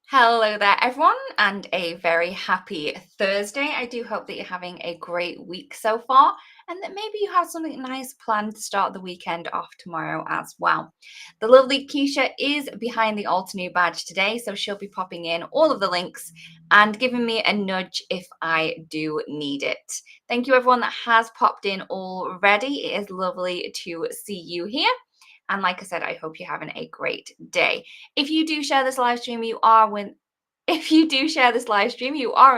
Hello there everyone, and a very happy Thursday. I do hope that you're having a great week so far, and that maybe you have something nice planned to start the weekend off tomorrow as well. The lovely Keisha is behind the Altenew badge today, so she'll be popping in all of the links and giving me a nudge if I do need it. Thank you everyone that has popped in already. It is lovely to see you here. And like I said, I hope you're having a great day. If you do share this live stream, you are in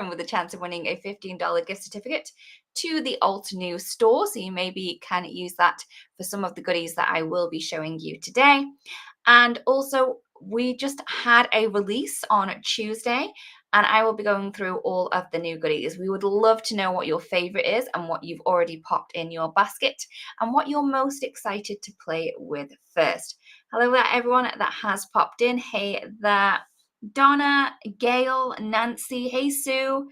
with a chance of winning a $15 gift certificate to the Altenew store. So you maybe can use that for some of the goodies that I will be showing you today. And also, we just had a release on Tuesday, and I will be going through all of the new goodies. We would love to know what your favorite is and what you've already popped in your basket and what you're most excited to play with first. Hello there, everyone that has popped in. Hey there, Donna, Gail, Nancy, hey Sue,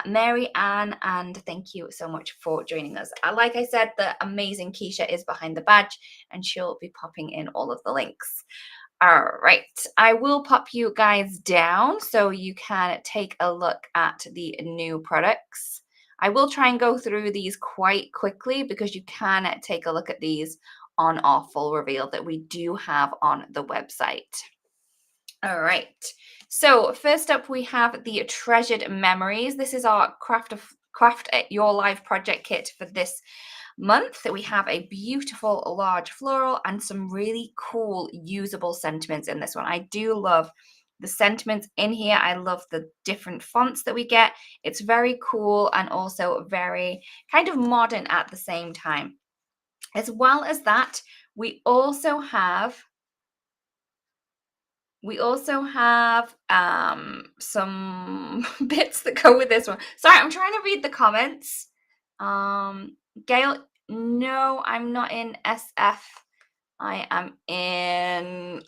Mary Ann, and thank you so much for joining us. Like I said, the amazing Keisha is behind the badge, and she'll be popping in all of the links. All right, I will pop you guys down so you can take a look at the new products. I will try and go through these quite quickly because you can take a look at these on our full reveal that we do have on the website. All right, so first up we have the Treasured Memories. This is our Craft at Your Life project kit for this month. We have a beautiful large floral and some really cool usable sentiments in this one. I do love the sentiments in here. I love the different fonts that we get. It's very cool and also very kind of modern at the same time. As well as that, we also have some bits that go with this one. Sorry, I'm trying to read the comments. Gail, no, I'm not in SF. I am in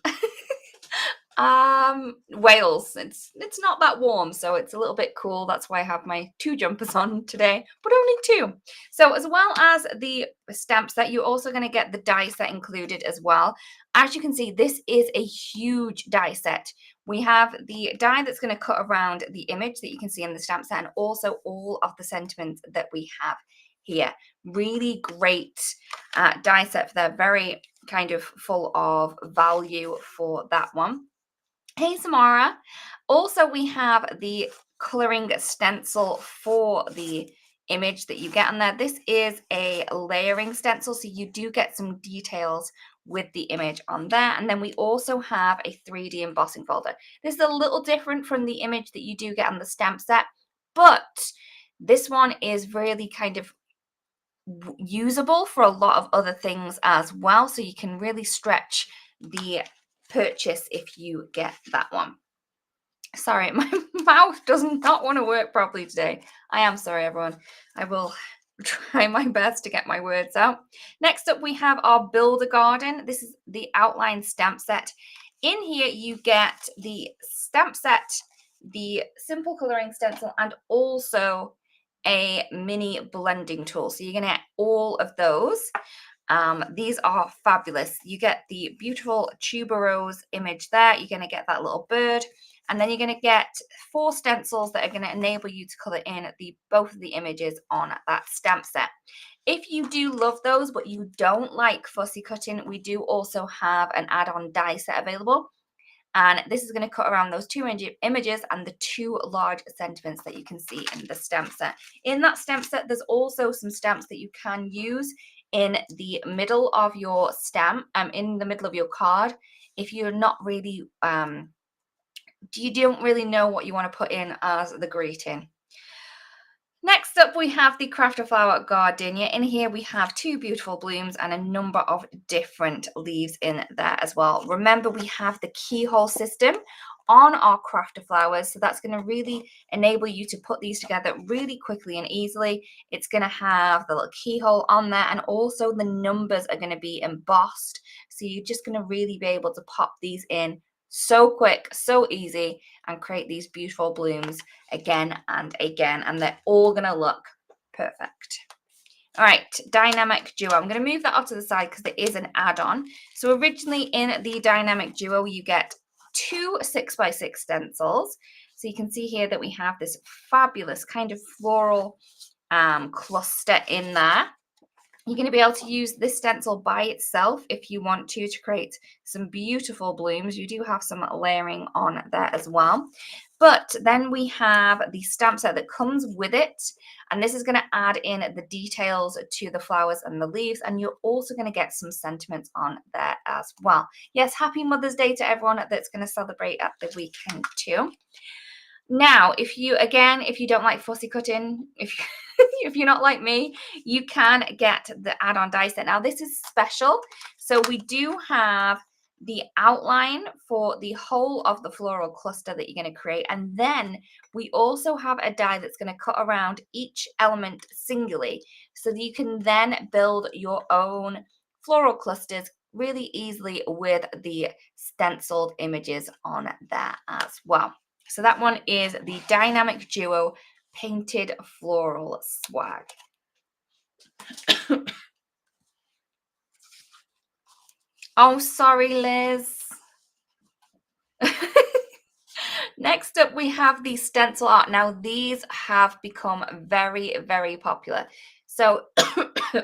Wales. It's not that warm, so it's a little bit cool. That's why I have my 2 jumpers on today, but only 2. So as well as the stamp set, you're also going to get the die set included as well. As you can see, this is a huge die set. We have the die that's going to cut around the image that you can see in the stamp set, and also all of the sentiments that we have here. Really great die set for that. Very kind of full of value for that one. Hey Samara. Also, we have the coloring stencil for the image that you get on there. This is a layering stencil, so you do get some details with the image on there. And then we also have a 3D embossing folder. This is a little different from the image that you do get on the stamp set, but this one is really kind of usable for a lot of other things as well, so you can really stretch the purchase if you get that one. Sorry, my mouth does not want to work properly today. I am sorry, everyone. I will try my best to get my words out. Next up, we have our Build a Garden. This is the outline stamp set. In here, you get the stamp set, the simple coloring stencil, and also a mini blending tool. So you're going to get all of those. These are fabulous. You get the beautiful tuberose image there. You're going to get that little bird. And then you're going to get 4 stencils that are going to enable you to color in both of the images on that stamp set. If you do love those, but you don't like fussy cutting, we do also have an add-on die set available. And this is going to cut around those 2 images and the 2 large sentiments that you can see in the stamp set. In that stamp set, there's also some stamps that you can use in the middle of your stamp, in the middle of your card. If you're not really, you don't really know what you want to put in as the greeting. Next up, we have the Craft a Flower Gardenia. In here, we have 2 beautiful blooms and a number of different leaves in there as well. Remember, we have the keyhole system on our Craft a Flowers, so that's going to really enable you to put these together really quickly and easily. It's going to have the little keyhole on there, and also the numbers are going to be embossed, so you're just going to really be able to pop these in so quick, so easy, and create these beautiful blooms again and again, and they're all gonna look perfect. All right, Dynamic Duo. I'm going to move that off to the side because it is an add-on. So originally in the Dynamic Duo, you get 2 6x6 stencils. So you can see here that we have this fabulous kind of floral cluster in there. You're going to be able to use this stencil by itself if you want to create some beautiful blooms. You do have some layering on there as well. But then we have the stamp set that comes with it. And this is going to add in the details to the flowers and the leaves. And you're also going to get some sentiments on there as well. Yes, happy Mother's Day to everyone that's going to celebrate at the weekend too. Now, if you don't like fussy cutting, if you're not like me, you can get the add-on die set. Now, this is special. So we do have the outline for the whole of the floral cluster that you're going to create. And then we also have a die that's going to cut around each element singly, so that you can then build your own floral clusters really easily with the stenciled images on there as well. So that one is the Dynamic Duo Painted Floral Swag. Oh, sorry, Liz. Next up, we have the stencil art. Now, these have become very, very popular. So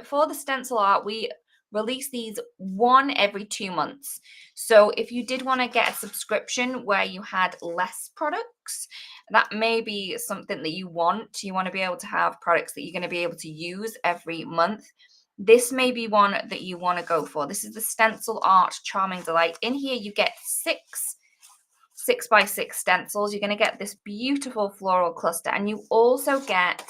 for the stencil art, we release these one every 2 months. So if you did want to get a subscription where you had less products, that may be something that you want. You want to be able to have products that you're going to be able to use every month. This may be one that you want to go for. This is the Stencil Art Charming Delight. In here, you get 6x6 stencils. You're going to get this beautiful floral cluster, and you also get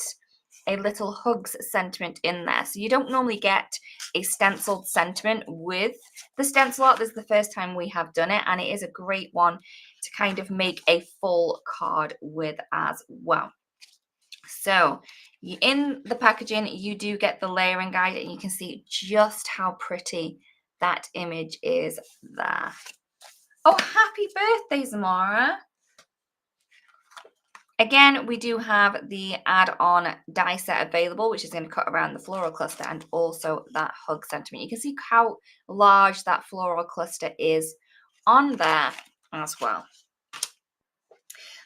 a little hugs sentiment in there. So you don't normally get a stenciled sentiment with the stencil art. This is the first time we have done it, and it is a great one to kind of make a full card with as well. So in the packaging, you do get the layering guide, and you can see just how pretty that image is there. Oh, happy birthday, Zamora. Again, we do have the add-on die set available, which is going to cut around the floral cluster and also that hug sentiment. You can see how large that floral cluster is on there as well.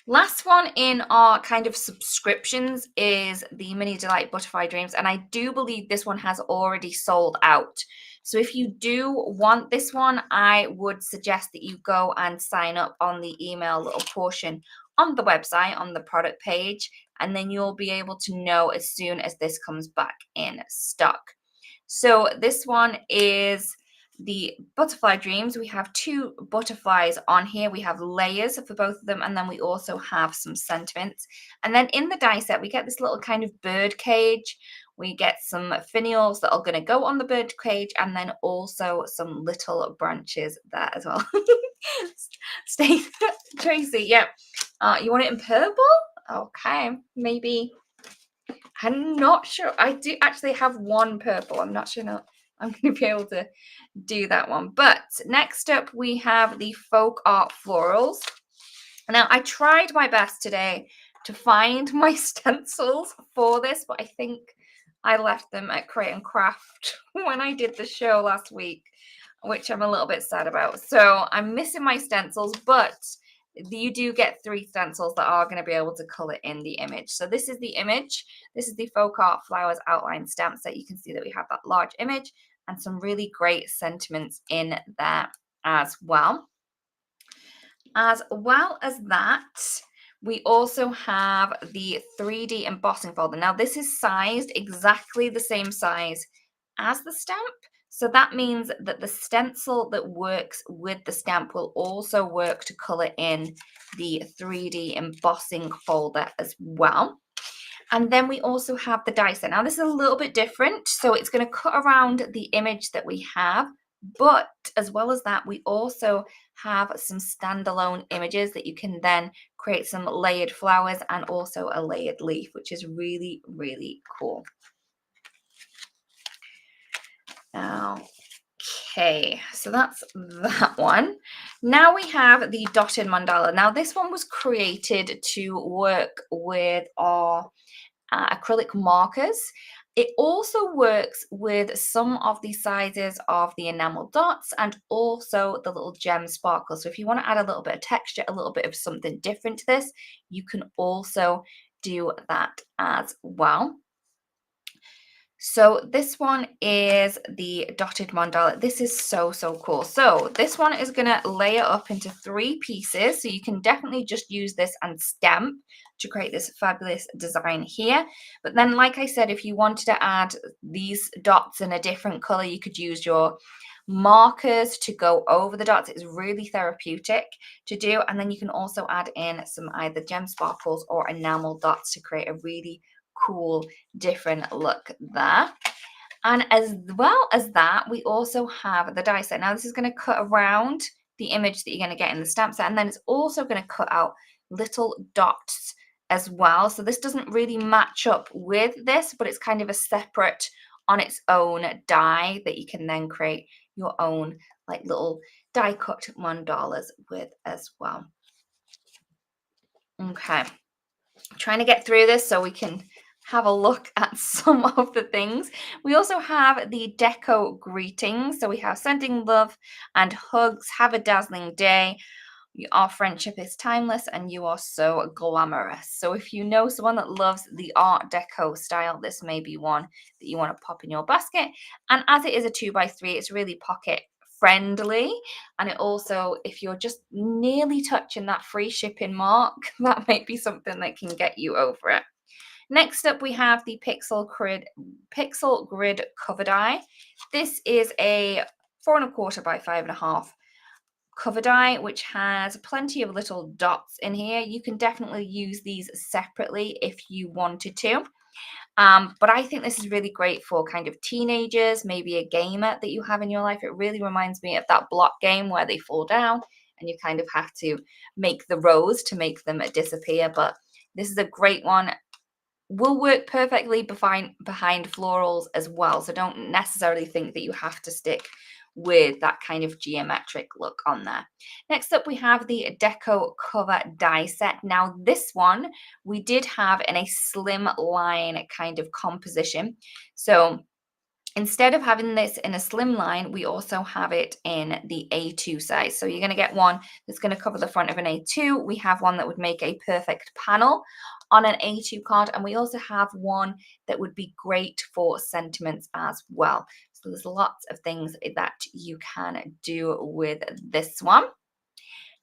Last one in our kind of subscriptions is the Mini Delight Butterfly Dreams, and I do believe this one has already sold out. So if you do want this one, I would suggest that you go and sign up on the email little portion on the website, on the product page, and then you'll be able to know as soon as this comes back in stock. So this one is the Butterfly Dreams. We have 2 butterflies on here. We have layers for both of them, and then we also have some sentiments. And then in the die set, we get this little kind of bird cage. We get some finials that are going to go on the bird cage, and then also some little branches there as well. Stay, Tracy. Yeah. You want it in purple? Okay, maybe. I'm not sure. I do actually have one purple. I'm not sure I'm going to be able to do that one. But next up, we have the Folk Art Florals. Now, I tried my best today to find my stencils for this, but I think I left them at Create and Craft when I did the show last week, which I'm a little bit sad about. So I'm missing my stencils, but you do get 3 stencils that are going to be able to color in the image. So this is the image. This is the folk art flowers outline stamp set. You can see that we have that large image and some really great sentiments in there as well. As well as that, we also have the 3D embossing folder. Now this is sized exactly the same size as the stamp. So that means that the stencil that works with the stamp will also work to color in the 3D embossing folder as well. And then we also have the die set. Now this is a little bit different. So it's going to cut around the image that we have. But as well as that, we also have some standalone images that you can then create some layered flowers and also a layered leaf, which is really, really cool. Okay, so that's that one. Now we have the dotted mandala. Now this one was created to work with our acrylic markers. It also works with some of the sizes of the enamel dots and also the little gem sparkles. So if you want to add a little bit of texture, a little bit of something different to this, you can also do that as well. So this one is the dotted mandala. This is so, so cool. So this one is going to layer up into 3 pieces. So you can definitely just use this and stamp to create this fabulous design here. But then, like I said, if you wanted to add these dots in a different color, you could use your markers to go over the dots. It's really therapeutic to do. And then you can also add in some either gem sparkles or enamel dots to create a really cool different look there. And as well as that, we also have the die set. Now this is going to cut around the image that you're going to get in the stamp set, and then it's also going to cut out little dots as well. So this doesn't really match up with this, but it's kind of a separate on its own die that you can then create your own like little die cut mandalas with as well. Okay, trying to get through this so we can have a look at some of the things. We also have the deco greetings. So we have sending love and hugs, have a dazzling day. Our friendship is timeless and you are so glamorous. So if you know someone that loves the art deco style, this may be one that you want to pop in your basket. And as it is a 2x3, it's really pocket friendly. And it also, if you're just nearly touching that free shipping mark, that might be something that can get you over it. Next up, we have the Pixel Grid cover die. This is a 4 1/4 by 5.5 cover die, which has plenty of little dots in here. You can definitely use these separately if you wanted to. But I think this is really great for kind of teenagers, maybe a gamer that you have in your life. It really reminds me of that block game where they fall down and you kind of have to make the rows to make them disappear. But this is a great one. Will work perfectly behind florals as well. So don't necessarily think that you have to stick with that kind of geometric look on there. Next up, we have the Deco Cover die set. Now this one we did have in a slim line kind of composition. So instead of having this in a slim line, we also have it in the A2 size. So you're going to get one that's going to cover the front of an A2. We have one that would make a perfect panel on an A2 card. And we also have one that would be great for sentiments as well. So there's lots of things that you can do with this one.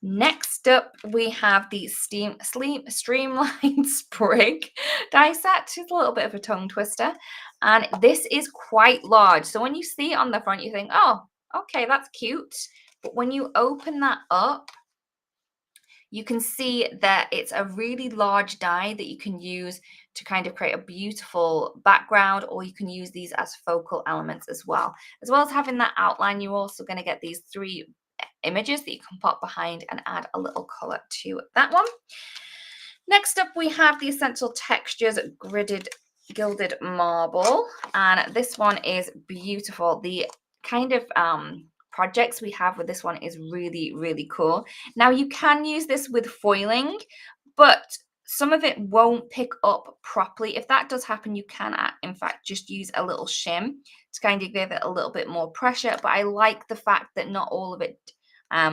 Next up, we have the Streamline Sprig die set. It's a little bit of a tongue twister. And this is quite large. So when you see it on the front, you think, oh, okay, that's cute. But when you open that up, you can see that it's a really large die that you can use to kind of create a beautiful background, or you can use these as focal elements as well. As well as having that outline, you're also going to get these 3 images that you can pop behind and add a little color to that one. Next up, we have the Essential Textures Gilded Marble, and this one is beautiful. The kind of projects we have with this one is really, really cool. Now you can use this with foiling, but some of it won't pick up properly. If that does happen, you can in fact just use a little shim to kind of give it a little bit more pressure. But I like the fact that not all of it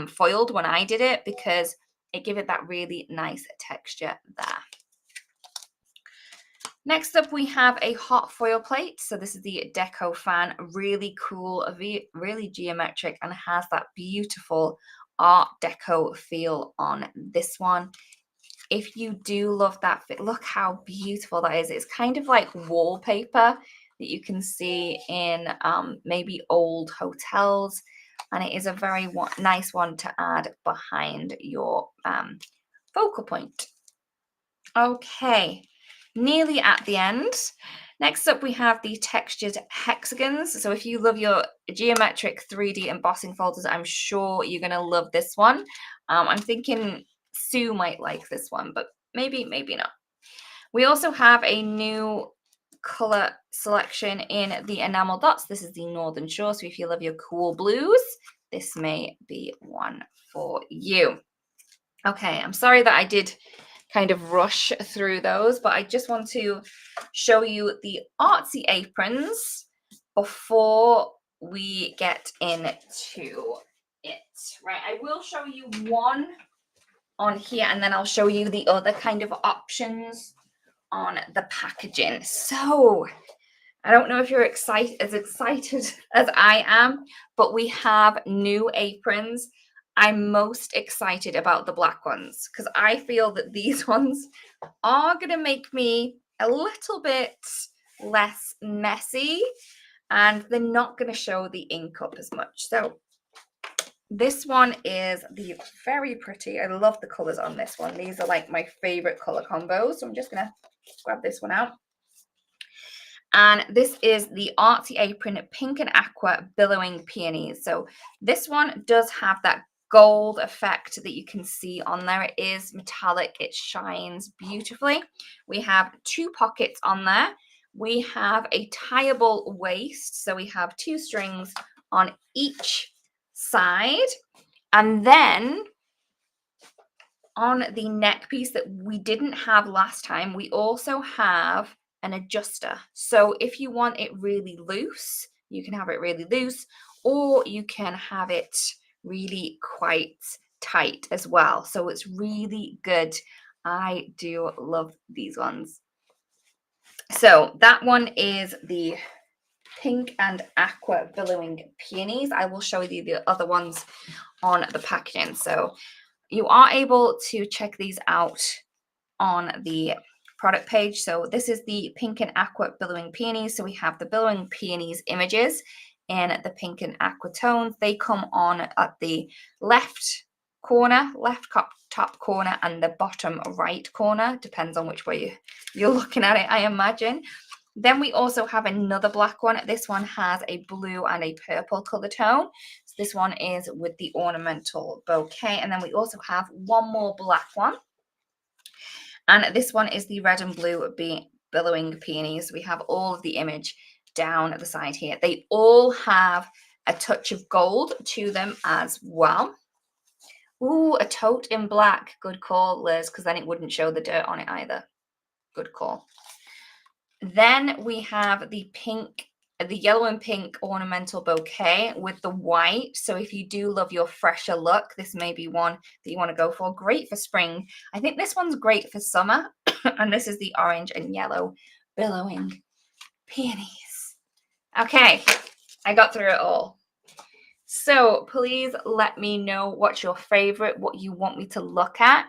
foiled when I did it, because it give it that really nice texture there. Next up, we have a hot foil plate. So this is the Deco Fan, really cool, really geometric, and has that beautiful Art Deco feel on this one. If you do love that fit, look how beautiful that is. It's kind of like wallpaper that you can see in maybe old hotels, and it is a very nice one to add behind your focal point. Okay, nearly at the end. Next up, we have the textured hexagons. So if you love your geometric 3D embossing folders, I'm sure you're going to love this one. I'm thinking Sue might like this one, but maybe not. We also have a new color selection in the enamel dots. This is the Northern Shore. So if you love your cool blues, this may be one for you. Okay, I'm sorry that I did kind of rush through those, but I just want to show you the Artsy aprons before we get into it. Right, I will show you one on here, and then I'll show you the other kind of options on the packaging. So I don't know if you're as excited as I am, but we have new aprons. I'm most excited about the black ones because I feel that these ones are going to make me a little bit less messy, and they're not going to show the ink up as much. So this one is the very pretty. I love the colors on this one. These are like my favorite color combos. So I'm just going to grab this one out. And this is the Artsy Apron Pink and Aqua Billowing Peonies. So this one does have that gold effect that you can see on there. It is metallic. It shines beautifully. We have 2 pockets on there. We have a tieable waist. So we have 2 strings on each side. And then on the neck piece that we didn't have last time, we also have an adjuster. So if you want it really loose, you can have it really loose, or you can have it really quite tight as well. So it's really good. I do love these ones. So that one is the Pink and Aqua Billowing Peonies. I will show you the other ones on the packaging. So you are able to check these out on the product page. So this is the Pink and Aqua Billowing Peonies. So we have the Billowing Peonies images in the pink and aqua tones. They come on at the left corner, top corner, and the bottom right corner. Depends on which way you're looking at it, I imagine. Then we also have another black one. This one has a blue and a purple color tone. So this one is with the ornamental bouquet. And then we also have one more black one. And this one is the red and blue billowing peonies. We have all of the image down the side here. They all have a touch of gold to them as well. Ooh, a tote in black. Good call, Liz, because then it wouldn't show the dirt on it either. Good call. Then we have the yellow and pink ornamental bouquet with the white. So if you do love your fresher look, this may be one that you want to go for. Great for spring. I think this one's great for summer. And this is the orange and yellow billowing peonies. Okay, I got through it all. So please let me know what's your favorite, what you want me to look at.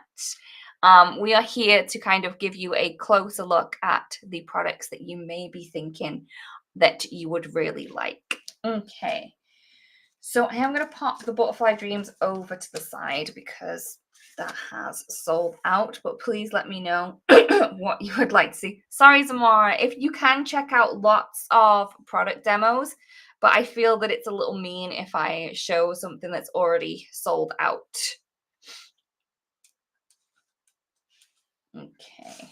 We are here to kind of give you a closer look at the products that you may be thinking that you would really like. Okay, so I am going to pop the Butterfly Dreams over to the side because that has sold out, but please let me know what you would like to see. Sorry, Zamora, if you can check out lots of product demos, but I feel that it's a little mean if I show something that's already sold out. Okay.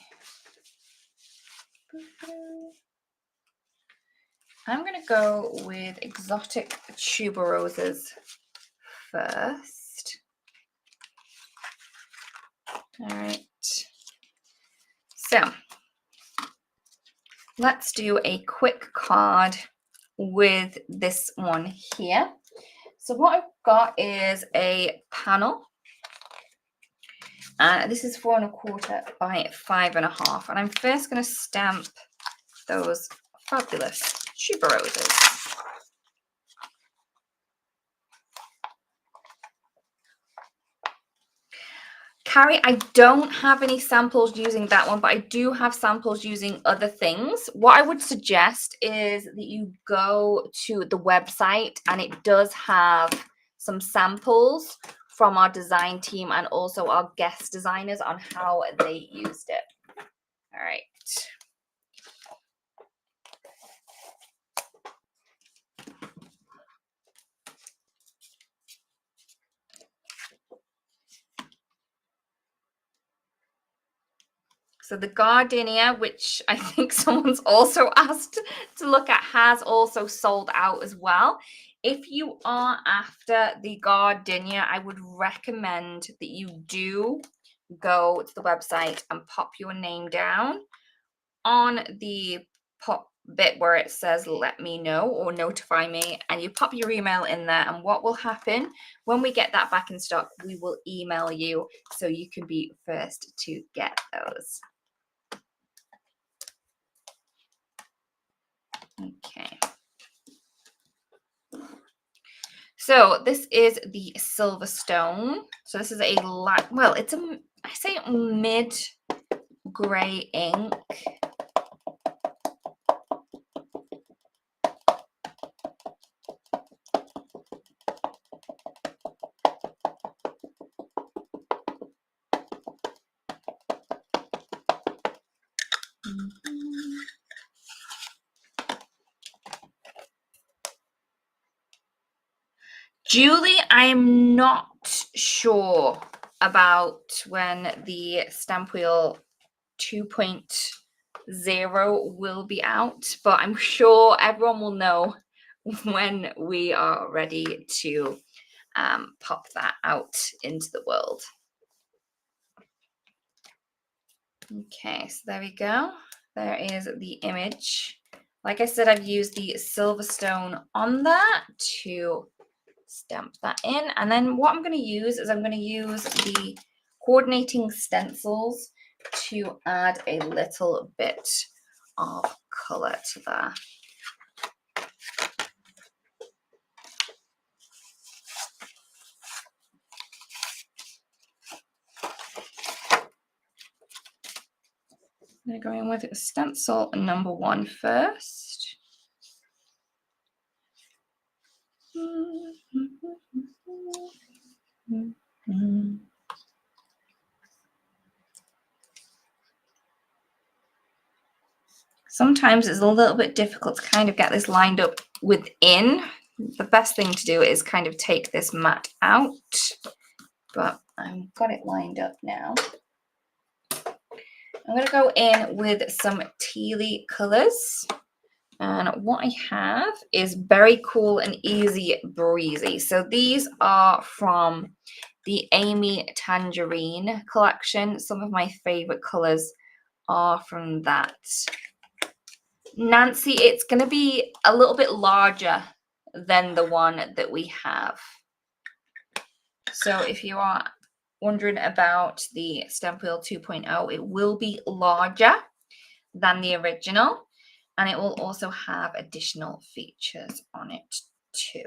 I'm going to go with exotic tuberoses first. All right. So let's do a quick card with this one here. So what I've got is a panel And this is 4¼ by 5½. And I'm first going to stamp those fabulous tuberoses. Carrie, I don't have any samples using that one, but I do have samples using other things. What I would suggest is that you go to the website, and it does have some samples from our design team and also our guest designers on how they used it. All right. So the gardenia, which I think someone's also asked to look at, has also sold out as well. If you are after the gardenia, I would recommend that you do go to the website and pop your name down on the pop bit where it says let me know or notify me, and you pop your email in there, and what will happen when we get that back in stock, we will email you so you can be first to get those. Okay. So this is the silver stone. So this is a light, well, it's a, I say mid gray ink. Julie, I'm not sure about when the stamp wheel 2.0 will be out, but I'm sure everyone will know when we are ready to pop that out into the world. Okay, so there we go. There is the image. Like I said, I've used the silver stone on that to stamp that in. And then what I'm going to use is I'm going to use the coordinating stencils to add a little bit of color to that. I'm going to go in with stencil number 1 first. Sometimes it's a little bit difficult to kind of get this lined up within. The best thing to do is kind of take this mat out, but I've got it lined up now. I'm going to go in with some tealy colors. And what I have is Berry Cool and Easy Breezy. So these are from the Amy Tangerine collection. Some of my favorite colors are from that. Nancy, it's going to be a little bit larger than the one that we have. So if you are wondering about the Stamp Wheel 2.0, it will be larger than the original, and it will also have additional features on it too.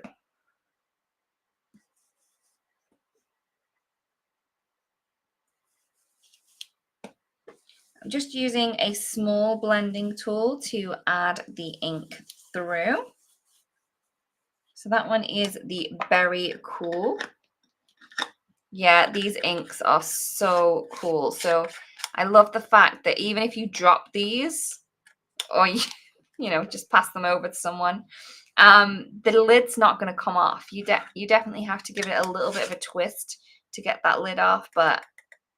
I'm just using a small blending tool to add the ink through. So that one is the Berry Cool. Yeah, these inks are so cool. So I love the fact that even if you drop these or you know, just pass them over to someone, the lid's not going to come off. You definitely have to give it a little bit of a twist to get that lid off. But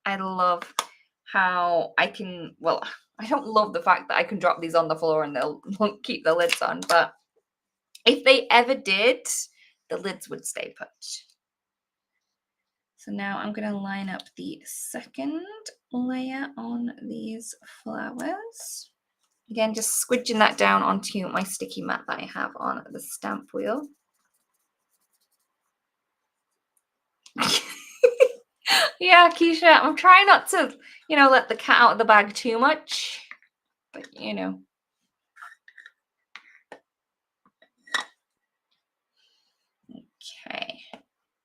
I love how I can, well, I don't love the fact that I can drop these on the floor and they'll keep the lids on. But if they ever did, the lids would stay put. So now I'm going to line up the second layer on these flowers. Again, just squidging that down onto my sticky mat that I have on the stamp wheel. Yeah, Keisha, I'm trying not to, let the cat out of the bag too much, but Okay.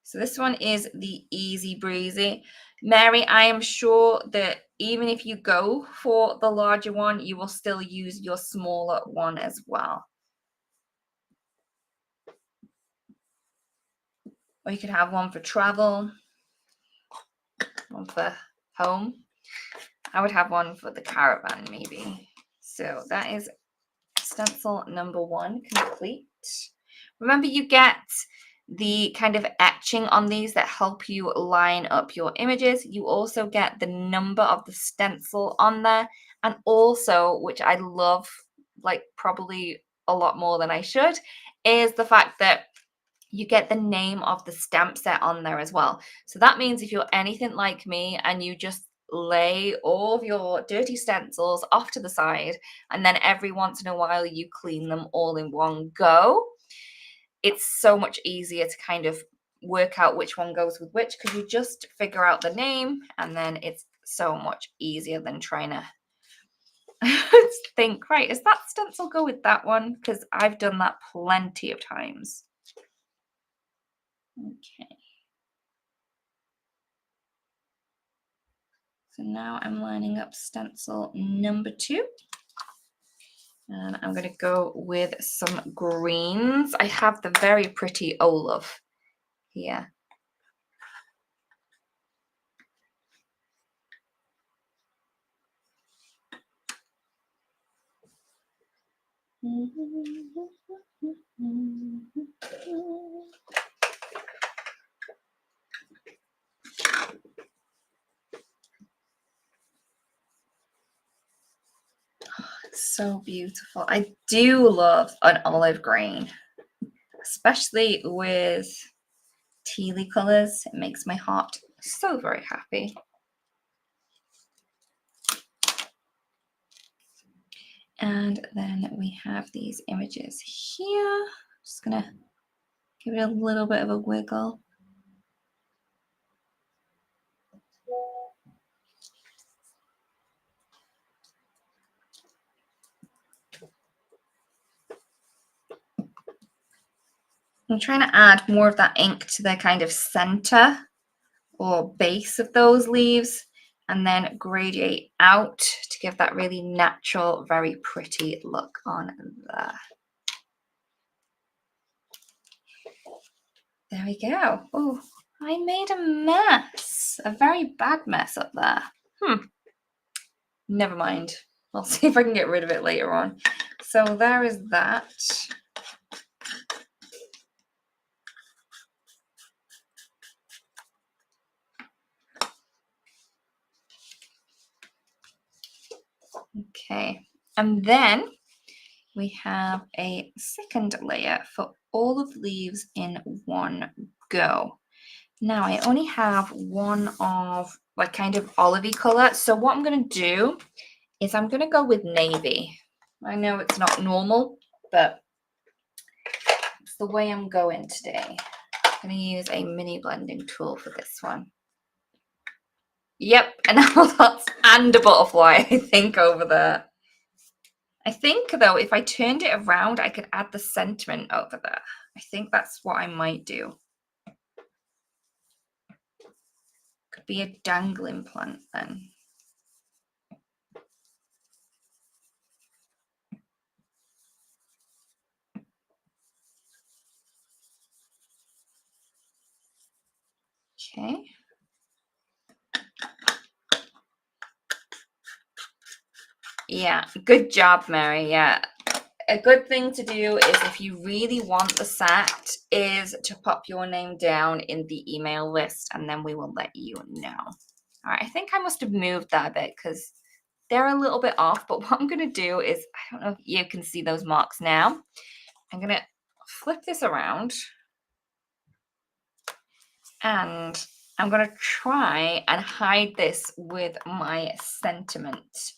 So this one is the easy breezy. Mary, I am sure that even if you go for the larger one, you will still use your smaller one as well. Or you could have one for travel, one for home. I would have one for the caravan maybe. So that is stencil number 1 complete. Remember, you get the kind of etching on these that help you line up your images. You also get the number of the stencil on there, and also, which I love, like probably a lot more than I should, is the fact that you get the name of the stamp set on there as well. So that means if you're anything like me and you just lay all of your dirty stencils off to the side, and then every once in a while you clean them all in one go, it's so much easier to kind of work out which one goes with which, because you just figure out the name, and then it's so much easier than trying to think, right, does that stencil go with that one? Because I've done that plenty of times. Okay. So now I'm lining up stencil number 2. And I'm going to go with some greens. I have the very pretty olive here. So beautiful. I do love an olive green, especially with tealy colors. It makes my heart so very happy. And then we have these images here. Just gonna give it a little bit of a wiggle. I'm trying to add more of that ink to the kind of center or base of those leaves, and then gradiate out to give that really natural, very pretty look on there. There we go. Oh, I made a mess, a very bad mess up there. Never mind. I'll see if I can get rid of it later on. So there is that. Okay, and then we have a second layer for all of the leaves in one go. Now I only have one of like kind of olivey color. So what I'm going to do is I'm going to go with navy. I know it's not normal, but it's the way I'm going today. I'm going to use a mini blending tool for this one. Yep, and now that's and a butterfly, I think, over there. I think, though, if I turned it around, I could add the sentiment over there. I think that's what I might do. Could be a dangling plant then. Okay. Yeah, good job, Mary. Yeah. A good thing to do is, if you really want the set, is to pop your name down in the email list, and then we will let you know. All right, I think I must have moved that a bit because they're a little bit off, but what I'm going to do is, I don't know if you can see those marks now. I'm going to flip this around, and I'm going to try and hide this with my sentiment.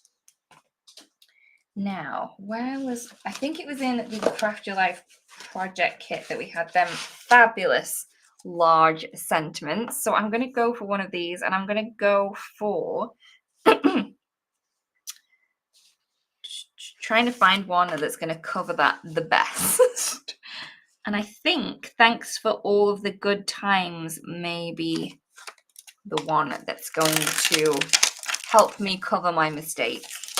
Now, I think it was in the Craft Your Life project kit that we had them fabulous large sentiments. So I'm going to go for one of these, and I'm going to go for trying to find one that's going to cover that the best. And I think thanks for all of the good times, maybe the one that's going to help me cover my mistakes.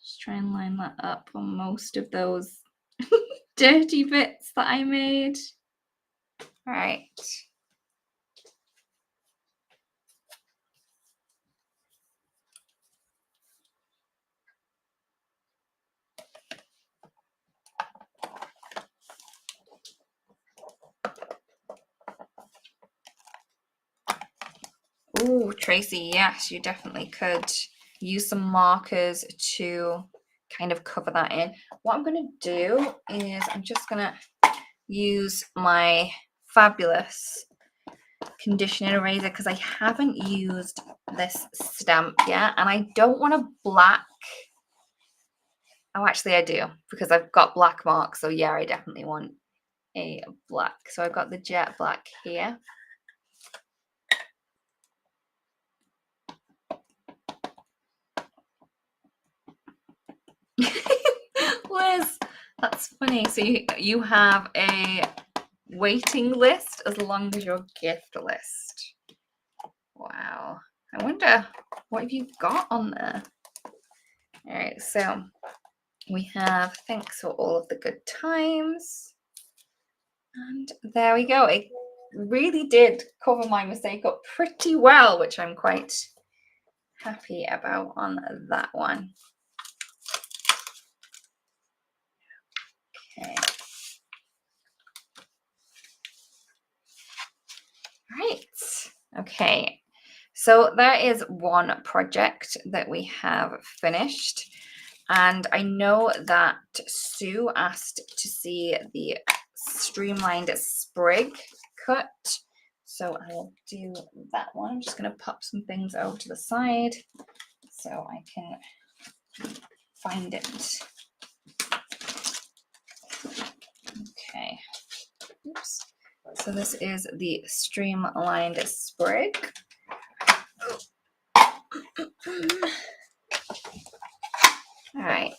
Just try and line that up on most of those dirty bits that I made. All right. Oh, Tracy, yes, you definitely could use some markers to kind of cover that in. What I'm going to do is I'm just going to use my fabulous conditioning eraser because I haven't used this stamp yet, and I don't want a black. Oh, actually I do, because I've got black marks. So yeah, I definitely want a black. So I've got the jet black here. Liz, that's funny. So you have a waiting list as long as your gift list. Wow. I wonder what have you got on there? All right, so we have thanks for all of the good times. And there we go. It really did cover my mistake up pretty well, which I'm quite happy about on that one. Okay. Right. Okay. So there is one project that we have finished. And I know that Sue asked to see the streamlined sprig cut. So I will do that one. I'm just going to pop some things over to the side so I can find it. Okay. Oops. So this is the streamlined sprig. All right.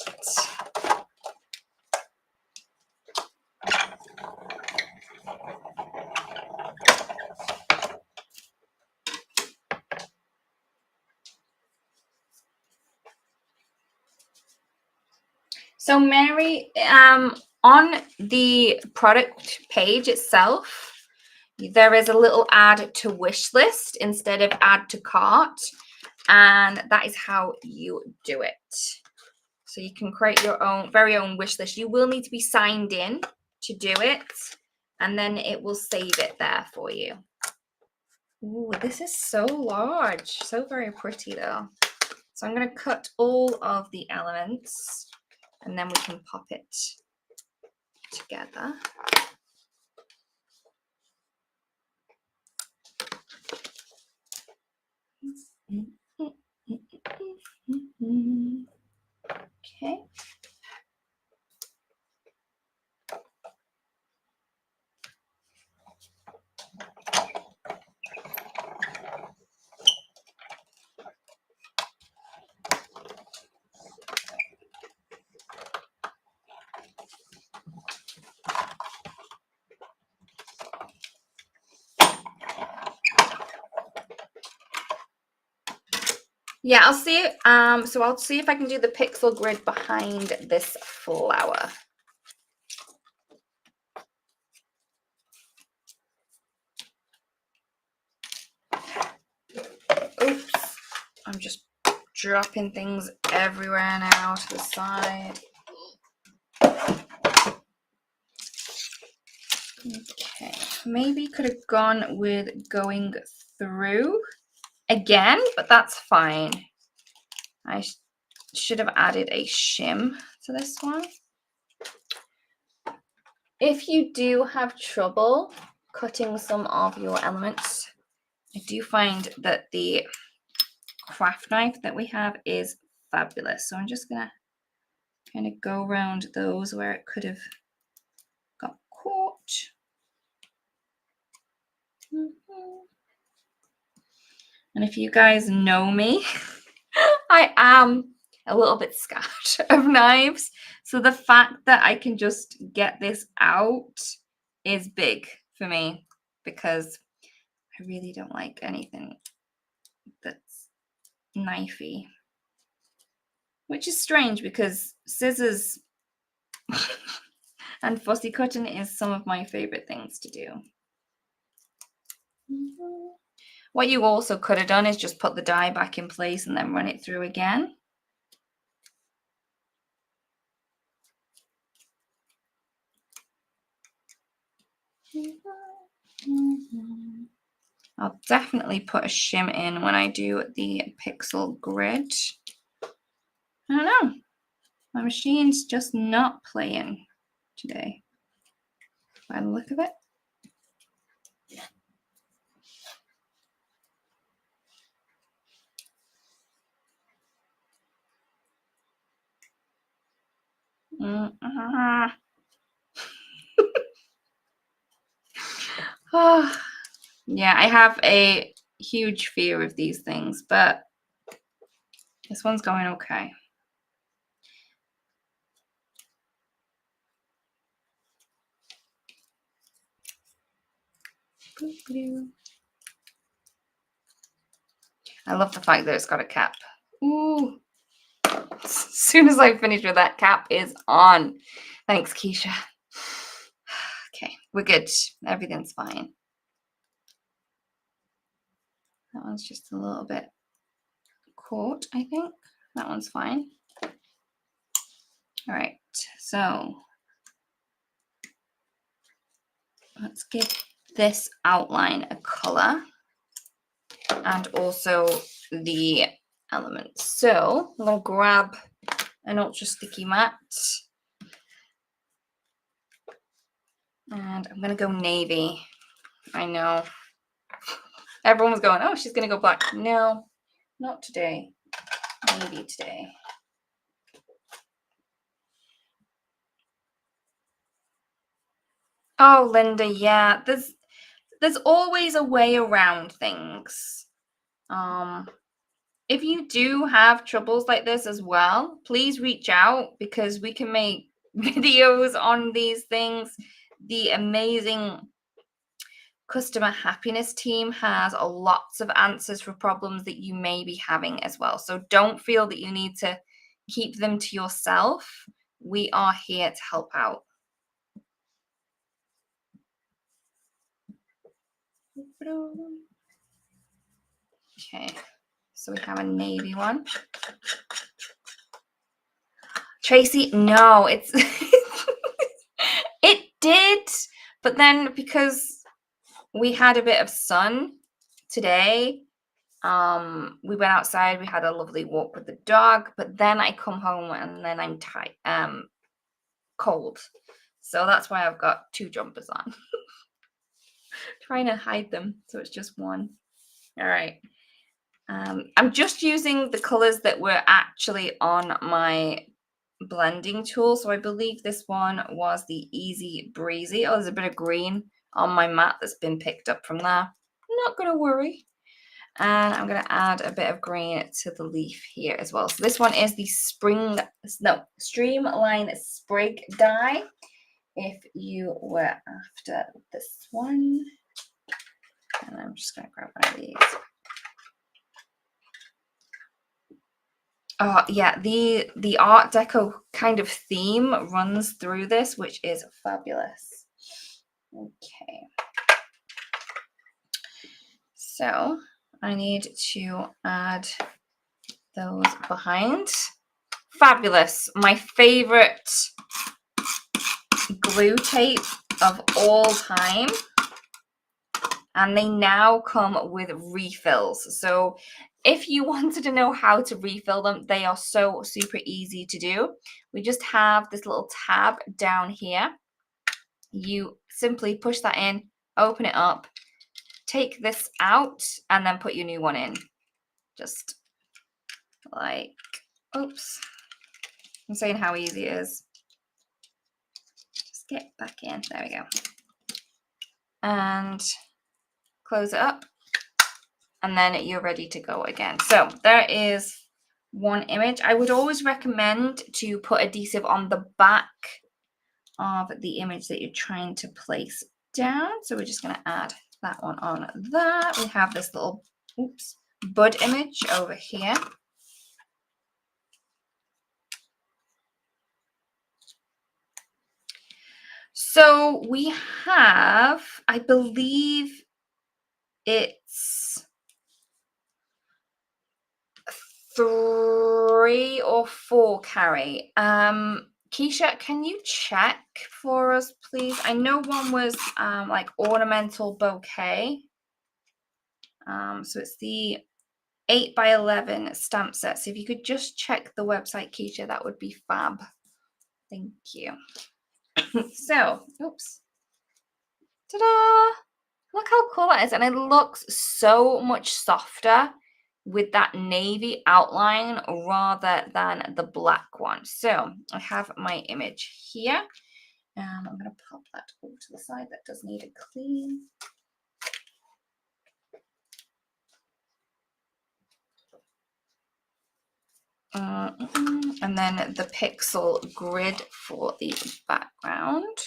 So Mary, on the product page itself, there is a little add to wish list instead of add to cart, and that is how you do it. So you can create your own very own wish list. You will need to be signed in to do it, and then it will save it there for you. Ooh, this is so large, so very pretty though. So I'm going to cut all of the elements, and then we can pop it together. Okay. Yeah, I'll see. So I'll see if I can do the pixel grid behind this flower. Oops, I'm just dropping things everywhere now to the side. Okay, maybe could have gone with going through again, but that's fine. I should have added a shim to this one. If you do have trouble cutting some of your elements, I do find that the craft knife that we have is fabulous. So I'm just gonna kind of go around those where it could have And if you guys know me, I am a little bit scared of knives. So the fact that I can just get this out is big for me because I really don't like anything that's knifey. Which is strange because scissors and fussy cutting is some of my favorite things to do. What you also could have done is just put the die back in place and then run it through again. I'll definitely put a shim in when I do the pixel grid. I don't know. My machine's just not playing today by the look of it. Oh, yeah, I have a huge fear of these things, but this one's going okay. I love the fact that it's got a cap. Ooh. As soon as I finish with that, cap is on. Thanks, Keisha. Okay, we're good. Everything's fine. That one's just a little bit caught, I think. That one's fine. All right, so let's give this outline a color and also the elements. So I'm going to grab an ultra sticky mat and I'm going to go navy. I know. Everyone was going, oh, she's going to go black. No, not today. Navy today. Oh, Linda, yeah. There's always a way around things. If you do have troubles like this as well, please reach out because we can make videos on these things. The amazing customer happiness team has lots of answers for problems that you may be having as well. So don't feel that you need to keep them to yourself. We are here to help out. Okay, so we have a navy one. Tracy, no, it's it did, but then because we had a bit of sun today, we went outside, we had a lovely walk with the dog, but then I come home and then I'm cold. So that's why I've got two jumpers on. Trying to hide them, so it's just one. All right. I'm just using the colors that were actually on my blending tool. So I believe this one was the Easy Breezy. Oh, there's a bit of green on my mat that's been picked up from there. I'm not going to worry. And I'm going to add a bit of green to the leaf here as well. So this one is the Streamline Sprig die. If you were after this one. And I'm just going to grab one of these. Oh, yeah, the Art Deco kind of theme runs through this, which is fabulous. Okay. So I need to add those behind. Fabulous. My favorite glue tape of all time. And they now come with refills. So if you wanted to know how to refill them, they are so super easy to do. We just have this little tab down here. You simply push that in, open it up, take this out, and then put your new one in. Just like, oops. I'm saying how easy it is. Just get back in. There we go. And close it up, and then you're ready to go again. So there is one image. I would always recommend to put adhesive on the back of the image that you're trying to place down. So we're just going to add that one on there. We have this little bud image over here. So we have, I believe it's 3 or 4 carry. Keisha, can you check for us, please? I know one was like ornamental bouquet. So it's the 8x11 stamp set. So if you could just check the website, Keisha, that would be fab. Thank you. So, oops. Ta-da! Look how cool that is. And it looks so much softer with that navy outline rather than the black one. So I have my image here. I'm going to pop that over to the side. That does need a clean. And then the pixel grid for the background.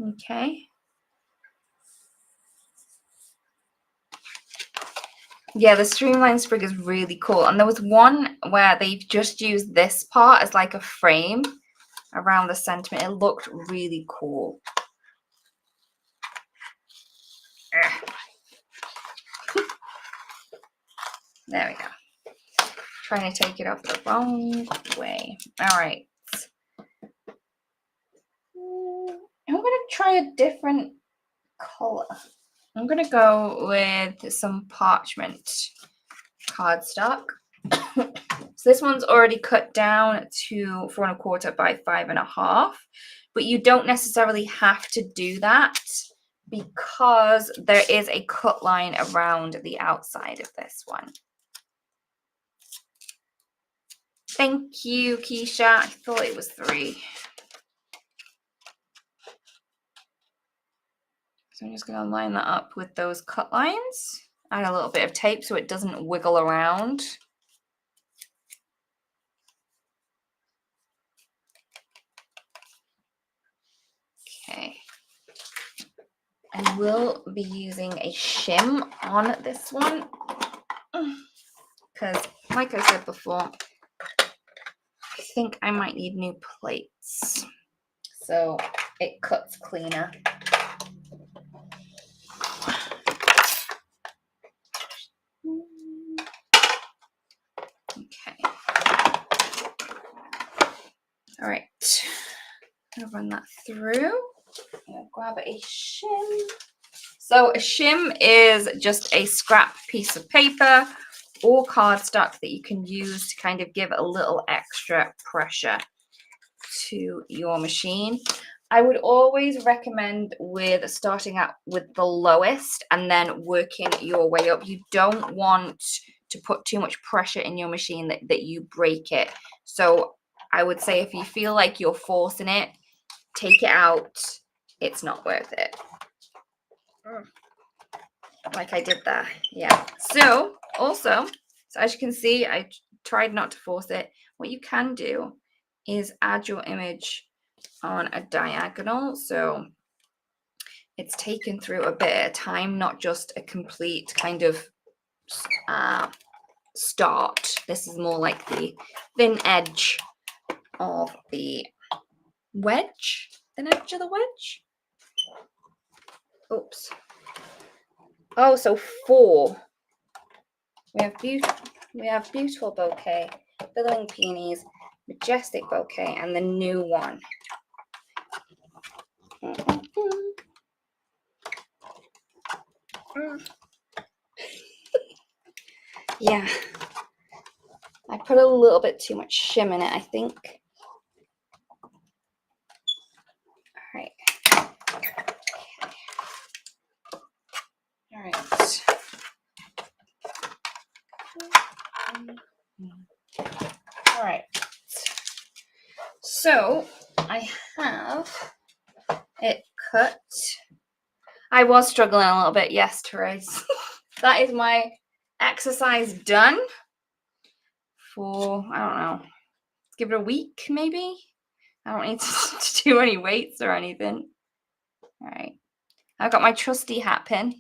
Okay. Yeah, the streamlined sprig is really cool. And there was one where they've just used this part as like a frame around the sentiment. It looked really cool. There we go. Trying to take it off the wrong way. All right. I'm going to try a different color. I'm going to go with some parchment cardstock. So this one's already cut down to 4 1/4 by 5 1/2, but you don't necessarily have to do that because there is a cut line around the outside of this one. Thank you, Keisha. I thought it was 3. So I'm just going to line that up with those cut lines. Add a little bit of tape so it doesn't wiggle around. Okay. I will be using a shim on this one because, like I said before, I think I might need new plates. So it cuts cleaner. Okay. All right. I'm gonna run that through. I'm gonna grab a shim. So a shim is just a scrap piece of paper or cardstock that you can use to kind of give a little extra pressure to your machine. I would always recommend with starting out with the lowest and then working your way up. You don't want to put too much pressure in your machine that you break it. So I would say if you feel like you're forcing it, take it out. It's not worth it. Like I did there. Yeah. So also, as you can see, I tried not to force it. What you can do is add your image on a diagonal, so it's taken through a bit of time, not just a complete kind of start. This is more like the thin edge of the wedge. Thin edge of the wedge. Oops. Oh, so 4. We have beautiful bouquet, billowing peonies, majestic bouquet, and the new one. Yeah, I put a little bit too much shim in it, I think. All right. All right. So I have it cut. I was struggling a little bit, yes, Therese. That is my exercise done for, I don't know, let's give it a week maybe. I don't need to do any weights or anything. All right, I've got my trusty hat pin.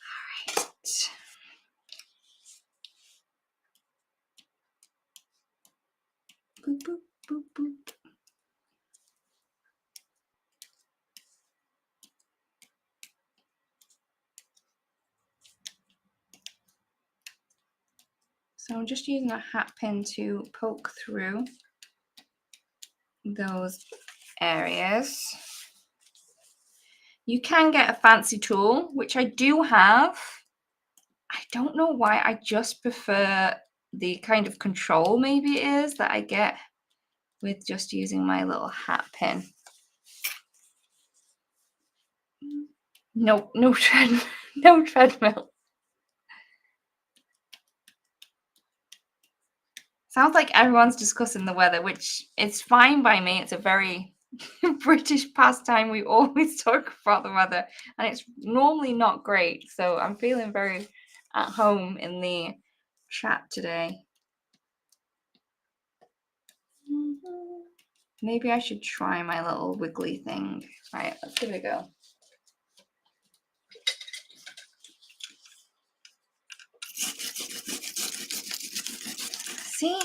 All right. Boop, boop, boop, boop. So I'm just using a hat pin to poke through those areas. You can get a fancy tool, which I do have. I don't know why, I just prefer the kind of control maybe it is that I get with just using my little hat pin. No treadmill. Sounds like everyone's discussing the weather, which is fine by me. It's a very British pastime. We always talk about the weather, and it's normally not great. So I'm feeling very at home in the chat today. Maybe I should try my little wiggly thing. All right, let's give it a go. See?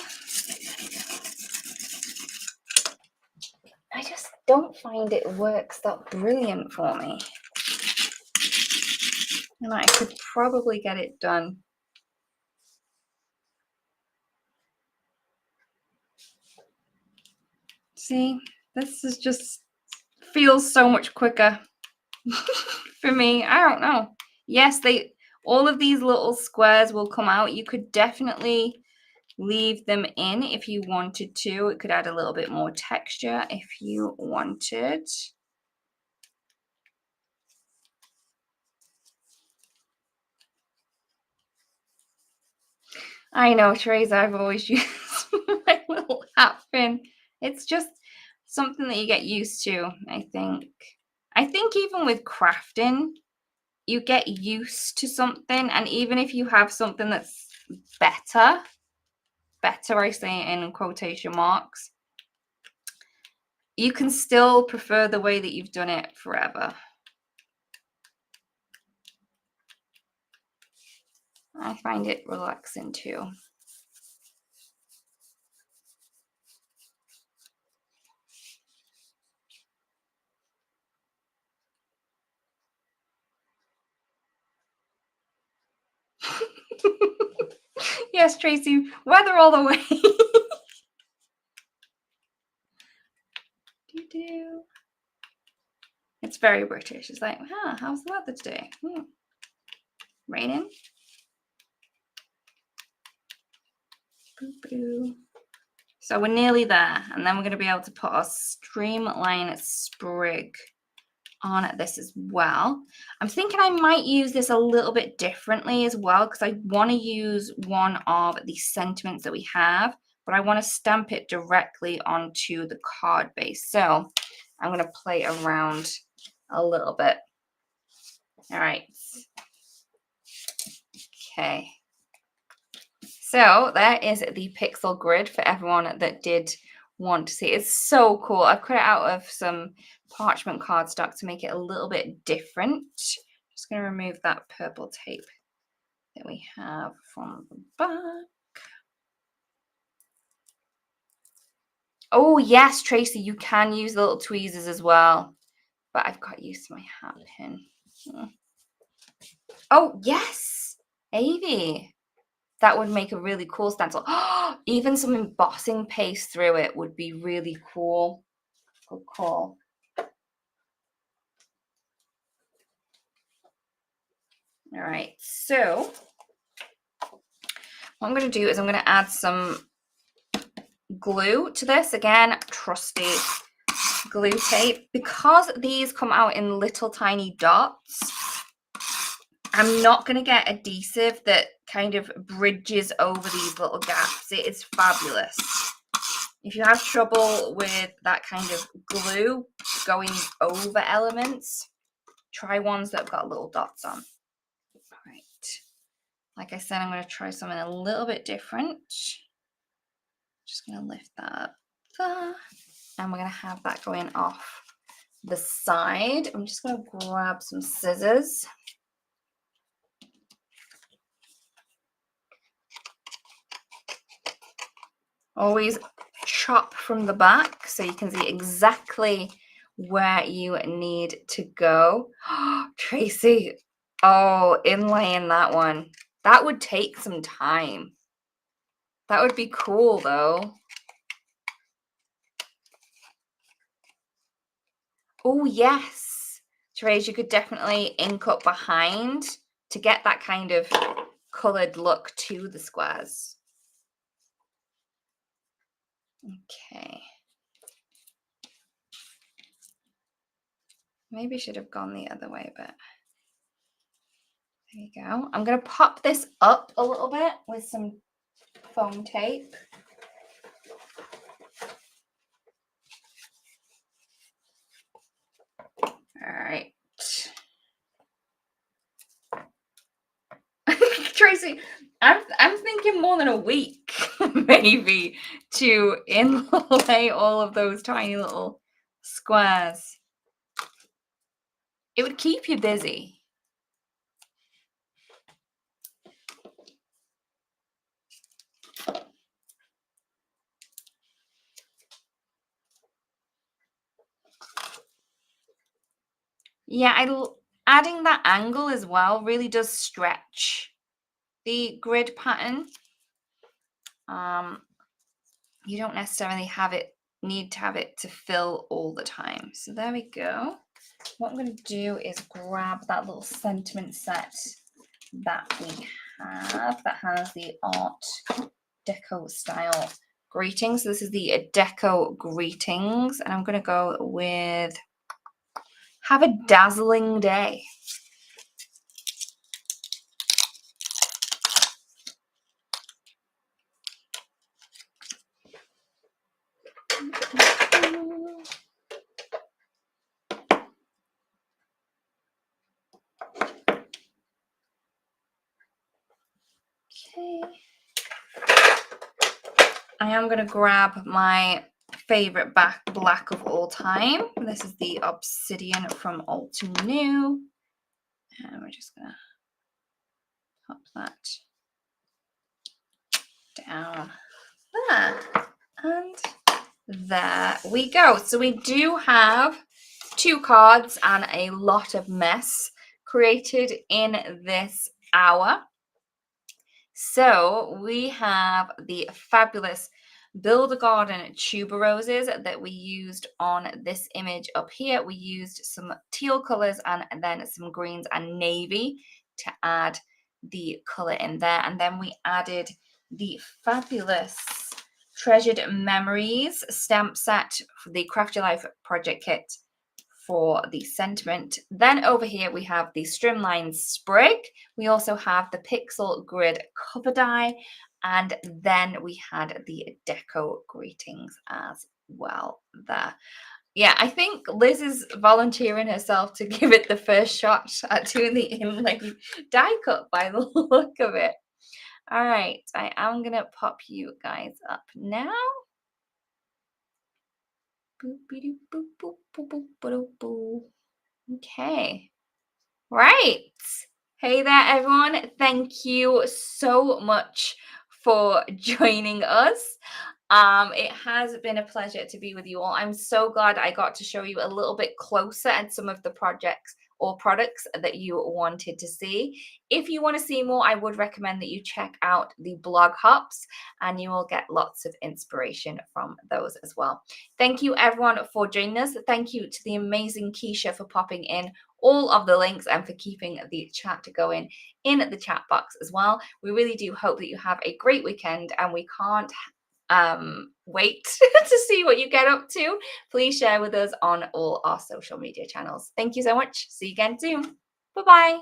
I just don't find it works that brilliant for me. And I could probably get it done. See, this is just feels so much quicker for me. I don't know. Yes, all of these little squares will come out. You could definitely leave them in if you wanted to. It could add a little bit more texture if you wanted. I know, Therese, I've always used my little hat pin. It's just something that you get used to, I think. I think even with crafting, you get used to something, and even if you have something that's better, I say in quotation marks, you can still prefer the way that you've done it forever. I find it relaxing too. Yes, Tracy, weather all the way. It's very British. It's like, how's the weather today? Raining. So we're nearly there, and then we're going to be able to put our streamline sprig on this as well. I'm thinking I might use this a little bit differently as well, because I want to use one of the sentiments that we have, but I want to stamp it directly onto the card base. So I'm going to play around a little bit. All right. Okay. So there is the pixel grid for everyone that did want to see. It's so cool. I've cut it out of some parchment cardstock to make it a little bit different. Just going to remove that purple tape that we have from the back. Oh yes, Tracy, you can use the little tweezers as well, but I've got used to my hat pin. Oh yes, Avie. That would make a really cool stencil. Even some embossing paste through it would be really cool. Good call. All right, so what I'm going to do is I'm going to add some glue to this. Again, trusty glue tape. Because these come out in little tiny dots, I'm not going to get adhesive that kind of bridges over these little gaps. It is fabulous. If you have trouble with that kind of glue going over elements, try ones that have got little dots on. All right. Like I said, I'm going to try something a little bit different. Just going to lift that up there. And we're going to have that going off the side. I'm just going to grab some scissors. Always chop from the back so you can see exactly where you need to go. Tracy, oh, inlaying that one. That would take some time. That would be cool though. Oh, yes. Therese, you could definitely ink up behind to get that kind of coloured look to the squares. Okay. Maybe I should have gone the other way, but there you go. I'm going to pop this up a little bit with some foam tape. All right. Tracy, I'm thinking more than a week, maybe, to inlay all of those tiny little squares. It would keep you busy. Yeah, adding that angle as well really does stretch the grid pattern. You don't necessarily need to have it to fill all the time. So there we go. What I'm going to do is grab that little sentiment set that we have that has the Art Deco style greetings. So this is the Deco greetings, and I'm going to go with have a dazzling day. Okay. I am going to grab my favorite black of all time. This is the Obsidian from Altenew. And we're just going to pop that down there. And there we go. So we do have 2 cards and a lot of mess created in this hour. So we have the fabulous Build a Garden tuberoses that we used on this image up here. We used some teal colors and then some greens and navy to add the color in there. And then we added the fabulous Treasured Memories stamp set for the Craft Your Life project kit for the sentiment. Then over here we have the Streamline Sprig. We also have the Pixel Grid cover die, and then we had the Deco greetings as well there. Yeah, I think Liz is volunteering herself to give it the first shot at doing the inlay die cut by the look of it. All right, I am gonna pop you guys up now. Okay. Right. Hey there, everyone. Thank you so much for joining us. It has been a pleasure to be with you all. I'm so glad I got to show you a little bit closer at some of the projects or products that you wanted to see. If you want to see more, I would recommend that you check out the blog hops and you will get lots of inspiration from those as well. Thank you everyone for joining us. Thank you to the amazing Keisha for popping in all of the links and for keeping the chat going in the chat box as well. We really do hope that you have a great weekend, and we can't wait to see what you get up to. Please share with us on all our social media channels. Thank you so much. See you again soon. Bye-bye.